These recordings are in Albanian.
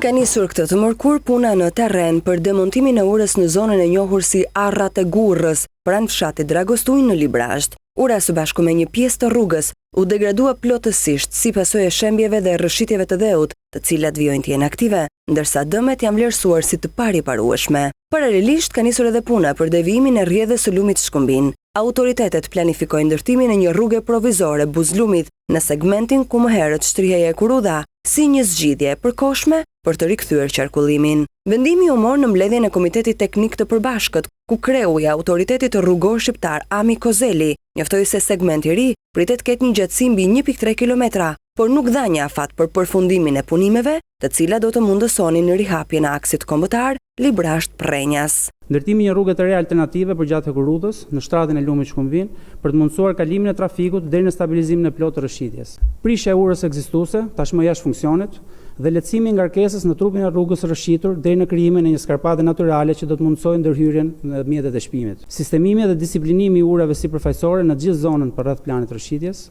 Ka nisur këtë të mërkur puna në terren për demontimin e urës në zonën e njohur si Arrat e Gurrës, pranë fshatit Dragostuj në Librazh. Ura së bashku me një pjesë të rrugës u degradua plotësisht si pasojë e shembjeve dhe rrëshitjeve të dheut, të cilat vijojnë të jenë aktive, ndërsa dëmet janë vlerësuar si të pariparueshme. Paralelisht ka nisur edhe puna për devijimin e rrjedhës së lumit Shkumbin. Autoritetet planifikojnë ndërtimin e një rruge provizore Buzlumit në segmentin ku më herët shtriheje Kurudha, si një zgjidhje e përkohshme për të rikthyer qarkullimin. Vendimi u mor në mbledhjen e Komitetit Teknik të Përbashkët, ku kreu i Autoritetit Rrugor Shqiptar Ami Kozeli njoftoi se segmenti i ri pritet ketë një gjatësi mbi 1.3 kilometra, por nuk dha një afat për përfundimin e punimeve, të cilat do të mundësonin rihapjen e aksit kombëtar Librazh-Prenjas. Ndërtimi një rruge të re alternative për gjatë Kurudhës në shtratin e lumit Shkumbin për të mundësuar kalimin e trafikut deri në stabilizimin e plotë të rrëshitjes. Prishja e urës ekzistuese, tashmë jashtë funksionit, dhe lehtësimi i ngarkesës në trupin e rrugës së rrëshitur deri në krijimin e një skarpate natyrale që do të mundsojë ndërhyrjen në mjetet e shpimit. Sistemimi dhe disiplinimi i urave sipërfaqësore në gjithë zonën përreth planit të rrëshitjes.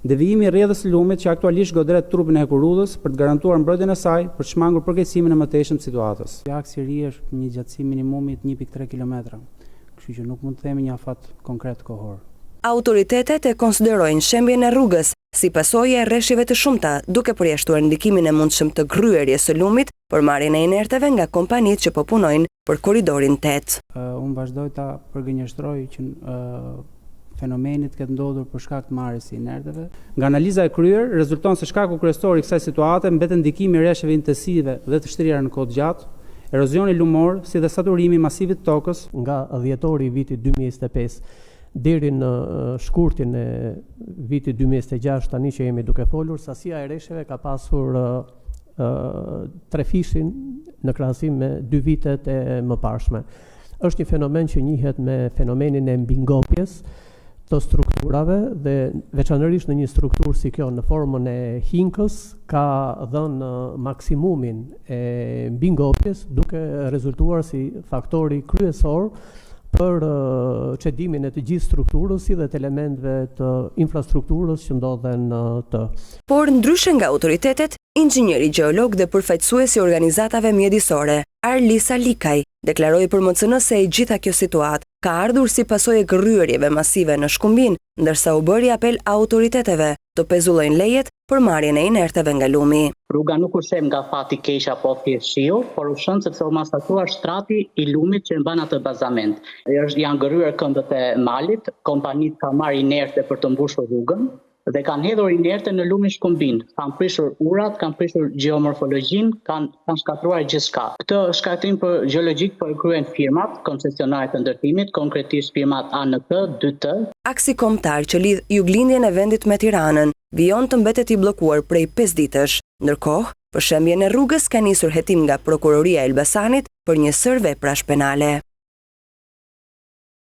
Devijimi i rrjedhës së lumit që aktualisht godret trupin e Kurudhës për të garantuar mbrojtjen e saj për të shmangur përkeqësimin e mëtejshëm të situatës. Aksi i ri është një gjatësi minimumi 1.3 kilometra, kështu që nuk mund të themi një afat konkret kohor. Autoritetet e konsiderojnë shembjen e rrugës si pasojë e rreshjeve të shumta, duke përjashtuar ndikimin e mundshëm të grryerjes së lumit për marrjen e inerteve nga kompanitë që po punojnë për korridorin 8. Unë vazhdoj ta përgënjeshtroj që fenomenit këtë ndodhur për shkak të marrjes së inerteve. Nga analiza e kryer, rezulton se shkaku kryesor i kësaj situate mbetet ndikimi i rreshjeve intensive dhe të shtrira në kohë gjatë, erozioni lumor, si dhe saturimi i masivit të tokës. Nga dhjetori i vitit 2025 deri në shkurtin e vitit 2026, tani që jemi duke folur, sasia e rreshjeve ka pasur trefishin në krahasim me 2 vitet e mëparshme. Është një fenomen që njihet me fenomenin e mbingopjes të strukturave dhe veçanërisht në një strukturë si kjo në formën e hinkës ka dhënë maksimumin e mbingopjes, duke rezultuar si faktori kryesor për çedimin e të gjithë strukturës si dhe të elementeve të infrastrukturës që ndodhen të. Por ndryshe nga autoritetet, inxhinieri gjeolog dhe përfaqësuesi i organizatave mjedisore, Arlisa Likaj, deklaroi për MCN se e gjitha kjo situatë ka ardhur si pasojë e grryerjeve masive në Shkumbin, ndërsa u bëri apel autoriteteve të pezullojnë lejet për marrjen e inerteve nga lumi. Rruga nuk ushem nga fati keq apo thjesht shiu, por ushon sepse u mastatuar shtrati i lumit që mban atë bazament. Janë gryer këmbët e malit, kompanitë ka marrë inerte për të mbushur rrugën dhe kanë hedhur inerte në lumin Shkumbin. Kanë prishur urat, kanë prishur gjeomorfologjinë, kanë shkatruar gjithçka. Këtë shkatrim gjeologjik po e kryejnë firmat, koncesionarët e ndërtimit, konkretisht firmat ANK, 2T. Aksi kombëtar që lidh juglindjen e vendit me Tiranën vijon të mbetet i bllokuar prej 5 ditësh. Ndërkohë, për shembjen e rrugës ka nisur hetim nga Prokuroria e Elbasanit për një sër veprash penale.